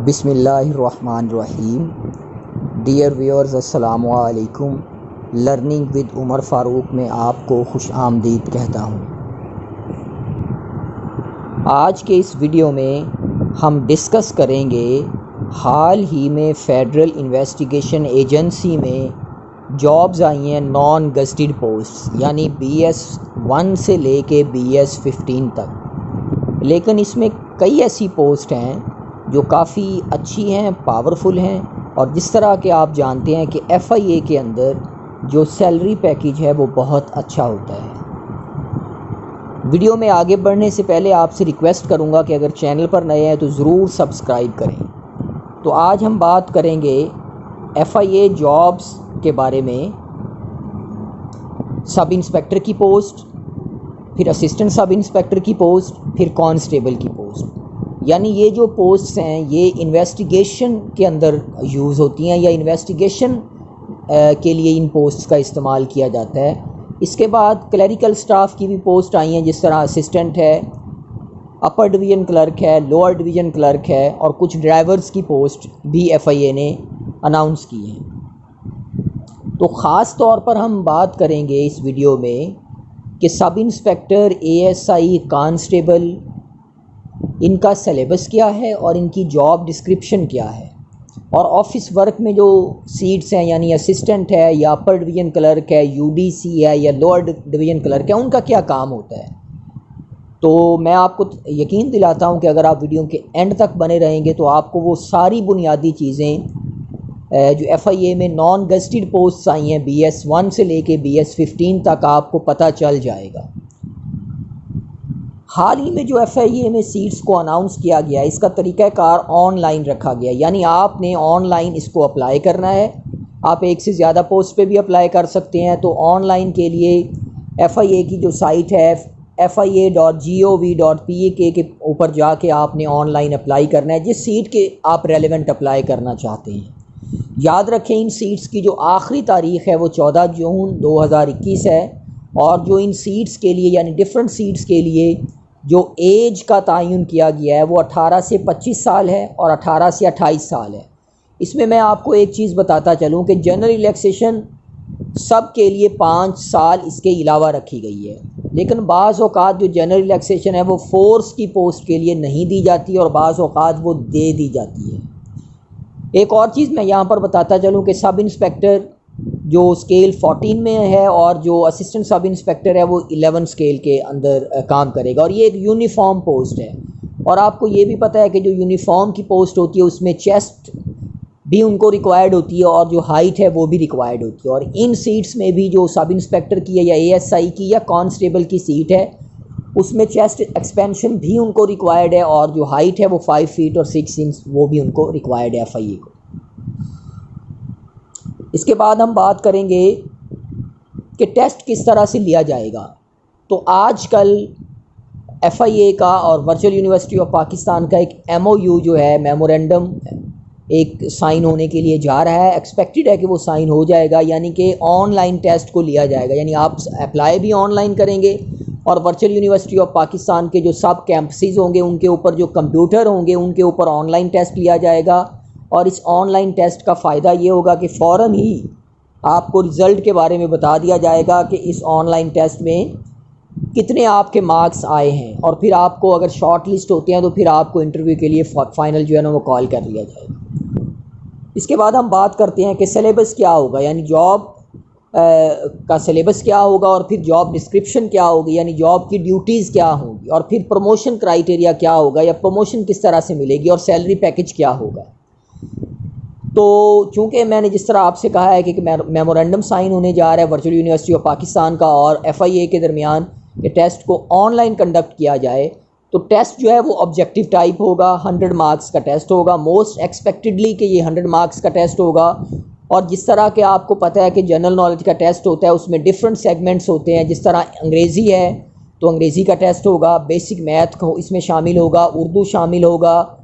बिस्मिल्लाहिर्रहमानिर्रहीम। Dear viewers, अस्सलामु अलैकुम। लर्निंग विद उमर फ़ारूक में आपको खुश आमदीद कहता हूँ। आज के इस वीडियो में हम डिस्कस करेंगे हाल ही में फेडरल इन्वेस्टिगेशन एजेंसी में जॉब्स आई हैं नॉन गज़टेड पोस्ट्स, यानी BS1 से लेके BS15 तक। लेकिन इसमें कई ऐसी पोस्ट हैं जो काफ़ी अच्छी हैं, पावरफुल हैं, और जिस तरह के आप जानते हैं कि FIA के अंदर जो सैलरी पैकेज है वो बहुत अच्छा होता है। वीडियो में आगे बढ़ने से पहले आपसे रिक्वेस्ट करूंगा कि अगर चैनल पर नए हैं तो ज़रूर सब्सक्राइब करें। तो आज हम बात करेंगे FIA जॉब्स के बारे में। सब इंस्पेक्टर की पोस्ट, फिर असिस्टेंट सब इंस्पेक्टर की पोस्ट, फिर कांस्टेबल की पोस्ट। यानी ये जो पोस्ट्स हैं ये इन्वेस्टिगेशन के अंदर यूज़ होती हैं या इन्वेस्टिगेशन के लिए इन पोस्ट्स का इस्तेमाल किया जाता है। इसके बाद क्लरिकल स्टाफ की भी पोस्ट आई हैं, जिस तरह असिस्टेंट है, अपर डिवीज़न क्लर्क है, लोअर डिवीज़न क्लर्क है, और कुछ ड्राइवर्स की पोस्ट भी FIA ने अनाउंस की हैं। तो ख़ास तौर पर हम बात करेंगे इस वीडियो में कि सब इंस्पेक्टर, ASI, कांस्टेबल, इनका सिलेबस क्या है और इनकी जॉब डिस्क्रिप्शन क्या है, और ऑफिस वर्क में जो सीट्स हैं यानी असिस्टेंट है या अपर डिवीज़न क्लर्क है, UDC है या लोअर डिवीज़न क्लर्क है, उनका क्या काम होता है। तो मैं आपको यकीन दिलाता हूं कि अगर आप वीडियो के एंड तक बने रहेंगे तो आपको वो सारी बुनियादी चीज़ें जो FIA में नॉन गज़टेड पोस्ट्स आई हैं BS1 से लेके BS15 तक आपको पता चल जाएगा। हाल ही में जो FIA में सीट्स को अनाउंस किया गया, इसका तरीक़ाकार ऑनलाइन रखा गया, यानी आपने ऑनलाइन इसको अप्लाई करना है। आप एक से ज़्यादा पोस्ट पे भी अप्लाई कर सकते हैं। तो ऑनलाइन के लिए FIA की जो साइट है fia.gov.pak के ऊपर जाके आपने ऑनलाइन अप्लाई करना है जिस सीट के आप रेलेवेंट अप्लाई करना चाहते हैं। याद रखें, इन सीट्स की जो आखिरी तारीख़ है वो 14 जून 2021 है, और जो इन सीट्स के लिए यानी डिफरेंट सीट्स के लिए जो एज का तयन किया गया है वो 18 से 25 साल है और 18 से 28 साल है। इसमें मैं आपको एक चीज़ बताता चलूँ कि जनरल रिलैक्सेशन सब के लिए 5 साल इसके अलावा रखी गई है, लेकिन बाज़ औक़ात जो जनरल रिलैक्सेशन है वो फोर्स की पोस्ट के लिए नहीं दी जाती और बाज़ औक़ात वो दे दी जाती है। एक और चीज़ मैं यहाँ पर बताता चलूँ कि सब इंस्पेक्टर जो स्केल 14 में है और जो असिस्टेंट सब इंस्पेक्टर है वो 11 स्केल के अंदर काम करेगा, और ये एक यूनिफॉर्म पोस्ट है। और आपको ये भी पता है कि जो यूनिफॉर्म की पोस्ट होती है उसमें चेस्ट भी उनको रिक्वायर्ड होती है और जो हाइट है वो भी रिक्वायर्ड होती है। और इन सीट्स में भी जो सब इंस्पेक्टर की है या ASI की या कांस्टेबल की सीट है उसमें चेस्ट एक्सपेंशन भी उनको रिक्वायर्ड है, और जो हाइट है वो 5 फीट और 6 इंच वो भी उनको रिक्वायर्ड है FIA को। इसके बाद हम बात करेंगे कि टेस्ट किस तरह से लिया जाएगा। तो आजकल FIA का और वर्चुअल यूनिवर्सिटी ऑफ पाकिस्तान का एक MOU जो है, मेमोरेंडम, एक साइन होने के लिए जा रहा है। एक्सपेक्टेड है कि वो साइन हो जाएगा, यानी कि ऑनलाइन टेस्ट को लिया जाएगा, यानी आप अप्लाई भी ऑनलाइन करेंगे और वर्चुअल यूनिवर्सिटी ऑफ पाकिस्तान के जो सब कैंपसेस होंगे उनके ऊपर जो कंप्यूटर होंगे उनके ऊपर ऑनलाइन टेस्ट लिया जाएगा। और इस ऑनलाइन टेस्ट का फ़ायदा ये होगा कि फ़ौरन ही आपको रिज़ल्ट के बारे में बता दिया जाएगा कि इस ऑनलाइन टेस्ट में कितने आपके मार्क्स आए हैं, और फिर आपको अगर शॉर्ट लिस्ट होते हैं तो फिर आपको इंटरव्यू के लिए फ़ाइनल जो है ना वो कॉल कर लिया जाएगा। इसके बाद हम बात करते हैं कि सिलेबस क्या होगा, यानी जॉब का सिलेबस क्या होगा, और फिर जॉब डिस्क्रिप्शन क्या होगी, यानी जॉब की ड्यूटीज़ क्या होंगी, और फिर प्रमोशन क्राइटेरिया क्या होगा या प्रमोशन किस तरह से मिलेगी, और सैलरी पैकेज क्या होगा। तो चूँकि मैंने जिस तरह आपसे कहा है कि मेमोरेंडम साइन होने जा रहा है वर्चुअल यूनिवर्सिटी ऑफ पाकिस्तान का और FIA के दरमियान कि टेस्ट को ऑनलाइन कंडक्ट किया जाए, तो टेस्ट जो है वो ऑब्जेक्टिव टाइप होगा, 100 मार्क्स का टेस्ट होगा। मोस्ट एक्सपेक्टेडली कि ये 100 मार्क्स का टेस्ट होगा। और जिस तरह के आपको पता है कि जनरल नॉलेज का टेस्ट होता है उसमें डिफरेंट सेगमेंट्स होते हैं, जिस तरह अंग्रेज़ी है तो अंग्रेज़ी का टेस्ट होगा, बेसिक मैथ इसमें शामिल होगा, उर्दू शामिल होगा,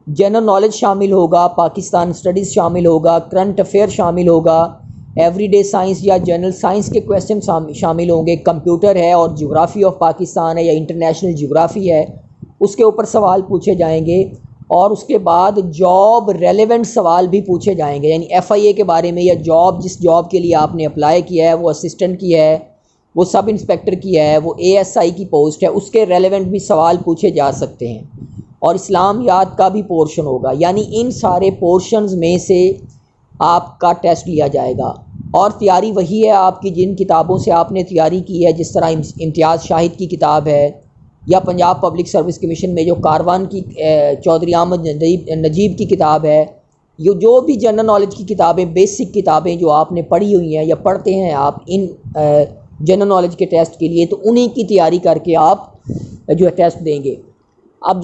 जनरल नॉलेज शामिल होगा, पाकिस्तान स्टडीज़ शामिल होगा, करंट अफेयर शामिल होगा, एवरीडे साइंस या जनरल साइंस के क्वेश्चन शामिल होंगे, कंप्यूटर है और ज्योग्राफी ऑफ पाकिस्तान है या इंटरनेशनल ज्योग्राफी है उसके ऊपर सवाल पूछे जाएंगे। और उसके बाद जॉब रेलेवेंट सवाल भी पूछे जाएंगे, यानी एफआईए के बारे में, या जॉब जिस जॉब के लिए आपने अप्लाई किया है, वो असिस्टेंट की है, वो सब इंस्पेक्टर की है, वो एएसआई की पोस्ट है, उसके रेलेवेंट भी सवाल पूछे जा सकते हैं। और इस्लामियात का भी पोर्शन होगा, यानी इन सारे पोर्शंस में से आपका टेस्ट लिया जाएगा। और तैयारी वही है आपकी जिन किताबों से आपने तैयारी की है, जिस तरह इम्तियाज़ शाहिद की किताब है, या पंजाब पब्लिक सर्विस कमीशन में जो कारवान की चौधरी अहमद नजीब की किताब है, ये जो भी जनरल नॉलेज की किताबें, बेसिक किताबें जो आपने पढ़ी हुई हैं या पढ़ते हैं आप इन जनरल नॉलेज के टेस्ट के लिए, तो उन्हीं की तैयारी करके आप जो है टेस्ट देंगे। अब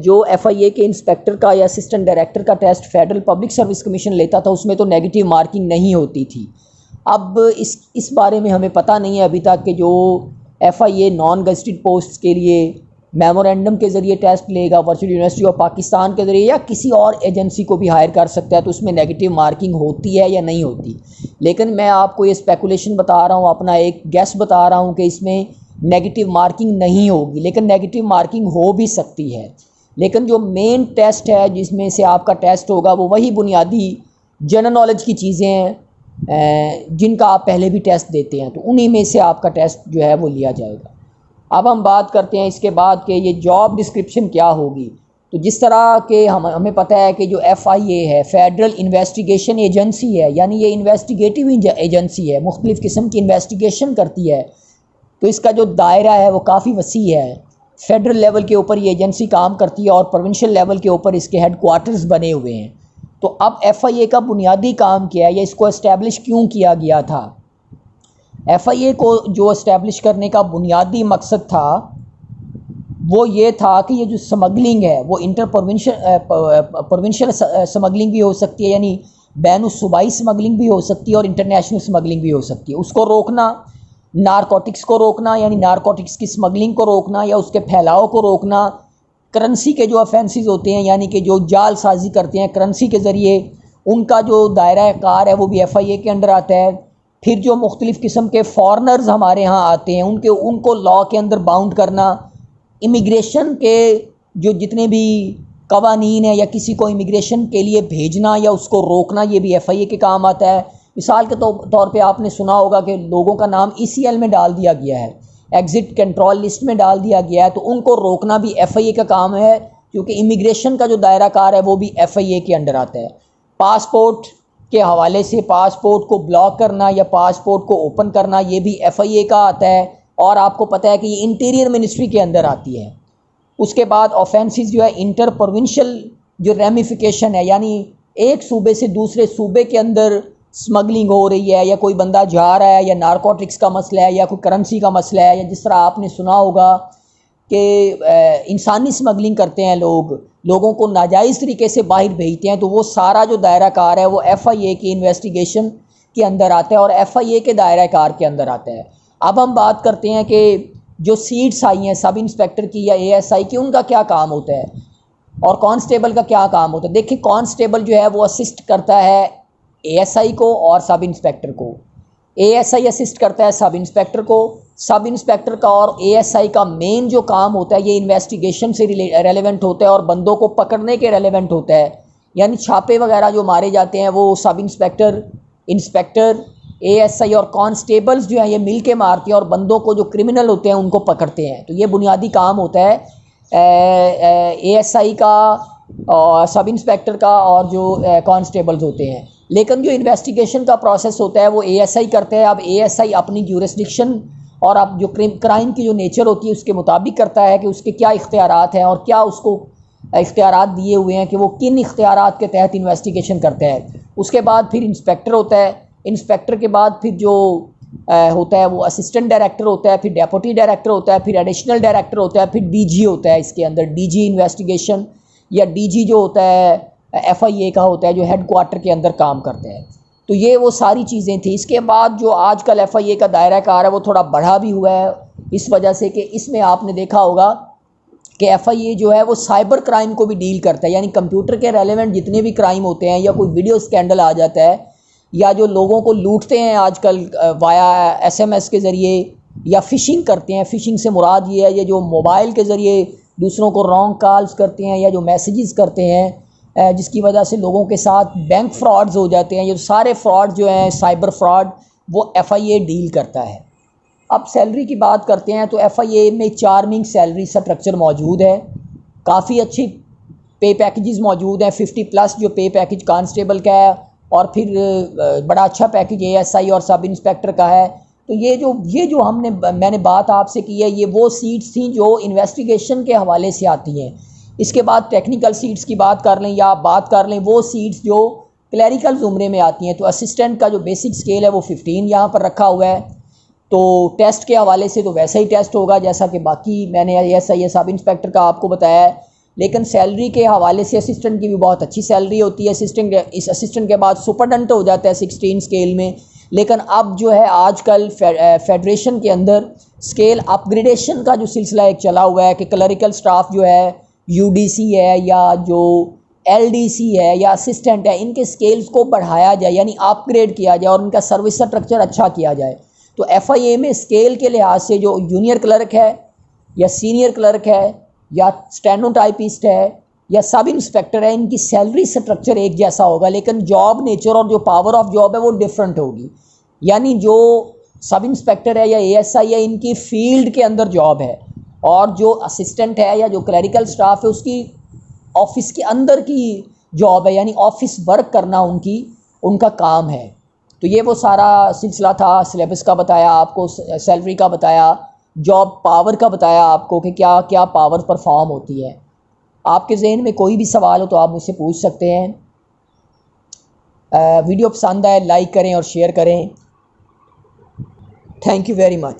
जो एफआईए के इंस्पेक्टर का या असिस्टेंट डायरेक्टर का test federal public service commission लेता था, उसमें तो नेगेटिव मार्किंग नहीं होती थी। अब इस बारे में हमें पता नहीं है अभी तक कि जो एफआईए नॉन गजेटेड पोस्ट्स के लिए मेमोरेंडम के ज़रिए टेस्ट लेगा, वर्चुअल यूनिवर्सिटी ऑफ पाकिस्तान के ज़रिए, या किसी और एजेंसी को भी हायर कर सकता है, तो उसमें नेगेटिव मार्किंग होती है या नहीं होती। लेकिन मैं आपको ये स्पेकुलेशन बता रहा हूँ, अपना एक गैस बता रहा हूँ कि इसमें नेगेटिव मार्किंग नहीं होगी, लेकिन नेगेटिव मार्किंग हो भी सकती है। लेकिन जो मेन टेस्ट है जिसमें से आपका टेस्ट होगा, वो वही बुनियादी जनरल नॉलेज की चीज़ें हैं जिनका आप पहले भी टेस्ट देते हैं, तो उन्हीं में से आपका टेस्ट जो है वो लिया जाएगा। अब हम बात करते हैं इसके बाद कि ये जॉब डिस्क्रिप्शन क्या होगी। तो जिस तरह के हमें पता है कि जो एफआईए है, फेडरल इन्वेस्टिगेशन एजेंसी है, यानी ये इन्वेस्टिगेटिव एजेंसी है, मुख्तलिफ़ किस्म की इन्वेस्टिगेशन करती है, तो इसका जो दायरा है वो काफ़ी वसी है। फेडरल लेवल के ऊपर ये एजेंसी काम करती है और प्रोविंशियल लेवल के ऊपर इसके हेड क्वार्टर्स बने हुए हैं। तो अब एफआईए का बुनियादी काम क्या है, या इसको इस्टेब्लिश क्यों किया गया था? एफआईए को जो इस्टेब्लिश करने का बुनियादी मकसद था वो ये था कि ये जो स्मगलिंग है वो इंटर प्रोविंशियल स्मगलिंग भी हो सकती है, यानी बैन सूबाई स्मगलिंग भी हो सकती है और इंटरनेशनल स्मगलिंग भी हो सकती है, उसको रोकना, नारकोटिक्स को रोकना, यानी नारकोटिक्स की स्मगलिंग को रोकना या उसके फैलाव को रोकना, करेंसी के जो ऑफेंसेस होते हैं, यानी कि जो जालसाजी करते हैं करेंसी के ज़रिए, उनका जो दायरा कार है वो भी एफआईए के अंदर आता है। फिर जो मुख्तलिफ़ किस्म के फॉरनर्स हमारे यहाँ आते हैं उनको लॉ के अंदर बाउंड करना, इमिग्रेशन के जो जितने भी कवानीन है या किसी को इमिग्रेशन के लिए भेजना या उसको रोकना, ये भी एफआईए के काम आता है। मिसाल के तौर पे आपने सुना होगा कि लोगों का नाम ईसीएल में डाल दिया गया है, एग्ज़िट कंट्रोल लिस्ट में डाल दिया गया है, तो उनको रोकना भी एफआईए का काम है, क्योंकि इमिग्रेशन का जो दायरा कार है वो भी एफआईए के अंडर आता है। पासपोर्ट के हवाले से पासपोर्ट को ब्लॉक करना या पासपोर्ट को ओपन करना, ये भी एफआईए का आता है, और आपको पता है कि ये इंटीरियर मिनिस्ट्री के अंदर आती है। उसके बाद ऑफेंसेस जो है इंटर प्रोविंशियल जो रेमिफिकेशन है, यानी एक सूबे से दूसरे सूबे के अंदर स्मगलिंग हो रही है, या कोई बंदा जा रहा है, या नारकोटिक्स का मसला है, या कोई करेंसी का मसला है, या जिस तरह आपने सुना होगा कि इंसानी स्मगलिंग करते हैं लोगों को नाजायज़ तरीके से बाहर भेजते हैं, तो वो सारा जो दायरा कार है वो एफआईए की इन्वेस्टिगेशन के अंदर आता है और एफआईए के दायरा कार के अंदर आता है। अब हम बात करते हैं कि जो सीट्स आई हैं सब इंस्पेक्टर की या एएसआई की, उनका क्या काम होता है और कांस्टेबल का क्या काम होता है। देखिए, कांस्टेबल जो है वो असिस्ट करता है एएसआई को और सब इंस्पेक्टर को। एएसआई असिस्ट करता है सब इंस्पेक्टर को। सब इंस्पेक्टर का और एएसआई का मेन जो काम होता है ये इन्वेस्टिगेशन से रेलेवेंट होता है और बंदों को पकड़ने के रेलेवेंट होता है, यानी छापे वगैरह जो मारे जाते हैं वो सब इंस्पेक्टर एएसआई और कांस्टेबल्स जो हैं ये मिल के मारते हैं और बंदों को जो क्रिमिनल होते हैं उनको पकड़ते हैं। तो ये बुनियादी काम होता है एएसआई का और सब इंस्पेक्टर का और जो कांस्टेबल्स होते हैं। लेकिन जो इन्वेस्टिगेशन का प्रोसेस होता है वो एएसआई करता है। अब एएसआई अपनी ज्यूरिसडिक्शन और अब जो क्राइम की जो नेचर होती है उसके मुताबिक करता है कि उसके क्या इख्तियारात हैं और क्या उसको इख्तियारात दिए हुए हैं कि वो किन इख्तियारात के तहत इन्वेस्टिगेशन करता है। उसके बाद फिर इंस्पेक्टर होता है। इंस्पेक्टर के बाद फिर जो होता है वो असिस्टेंट डायरेक्टर होता है, फिर डेप्यूटी डायरेक्टर होता है, फिर एडिशनल डायरेक्टर होता है, फिर डीजी होता है। इसके अंदर डीजी इन्वेस्टिगेशन या डीजी जो होता है एफआईए का होता है जो हेड क्वार्टर के अंदर काम करते हैं। तो ये वो सारी चीज़ें थी। इसके बाद जो आजकल एफआईए का दायरा कार है वो थोड़ा बढ़ा भी हुआ है इस वजह से कि इसमें आपने देखा होगा कि एफआईए जो है वो साइबर क्राइम को भी डील करता है, यानी कंप्यूटर के रेलेवेंट जितने भी क्राइम होते हैं या कोई वीडियो स्कैंडल आ जाता है या जो लोगों को लूटते हैं आजकल वाया एसएमएस के ज़रिए या फ़िशिंग करते हैं। फ़िशिंग से मुराद ये है ये जो मोबाइल के ज़रिए दूसरों को रॉन्ग कॉल्स करते हैं या जो मैसेजेस करते हैं जिसकी वजह से लोगों के साथ बैंक फ्रॉड्स हो जाते हैं। ये सारे फ्रॉड जो हैं साइबर फ्रॉड वो FIA डील करता है। अब सैलरी की बात करते हैं तो FIA में चार्मिंग सैलरी स्ट्रक्चर मौजूद है, काफ़ी अच्छी पे पैकेजेस मौजूद हैं। 50+ जो पे पैकेज कांस्टेबल का है और फिर बड़ा अच्छा पैकेज ASI और सब इंस्पेक्टर का है। तो ये जो मैंने बात आपसे की है ये वो सीट्स थी जो इन्वेस्टिगेशन के हवाले से आती हैं। इसके बाद टेक्निकल सीट्स की बात कर लें या बात कर लें वो सीट्स जो क्लैरिकल ज़ुमरे में आती हैं। तो असिस्टेंट का जो बेसिक स्केल है वो 15 यहाँ पर रखा हुआ है। तो टेस्ट के हवाले से तो वैसा ही टेस्ट होगा जैसा कि बाकी मैंने ASI सब इंस्पेक्टर का आपको बताया है। लेकिन सैलरी के हवाले से असिस्टेंट की भी बहुत अच्छी सैलरी होती है। इस असिस्टेंट के बाद सुपरडेंट हो जाता है 16 स्केल में। लेकिन अब जो है आजकल फेडरेशन के अंदर स्केल अपग्रेडेशन का जो सिलसिला एक चला हुआ है कि क्लरिकल स्टाफ जो है UDC है या जो LDC है या असिस्टेंट है इनके स्केल्स को बढ़ाया जाए यानी अपग्रेड किया जाए और उनका सर्विस स्ट्रक्चर अच्छा किया जाए। तो FIA में स्केल के लिहाज से जो जूनियर क्लर्क है या सीनियर क्लर्क है या स्टेनोटाइपिस्ट है या सब इंस्पेक्टर है इनकी सैलरी स्ट्रक्चर एक जैसा होगा, लेकिन जॉब नेचर और जो पावर ऑफ जॉब है वो डिफरेंट होगी। यानी जो सब इंस्पेक्टर है या ASI है इनकी फील्ड के अंदर जॉब है और जो असिस्टेंट है या जो क्लरिकल स्टाफ है उसकी ऑफिस के अंदर की जॉब है, यानी ऑफिस वर्क करना उनका काम है। तो ये वो सारा सिलसिला था। सिलेबस का बताया आपको, सैलरी का बताया, जॉब पावर का बताया आपको कि क्या क्या पावर परफॉर्म होती है। आपके जहन में कोई भी सवाल हो तो आप मुझसे पूछ सकते हैं। वीडियो पसंद आए लाइक करें और शेयर करें। Thank you very much.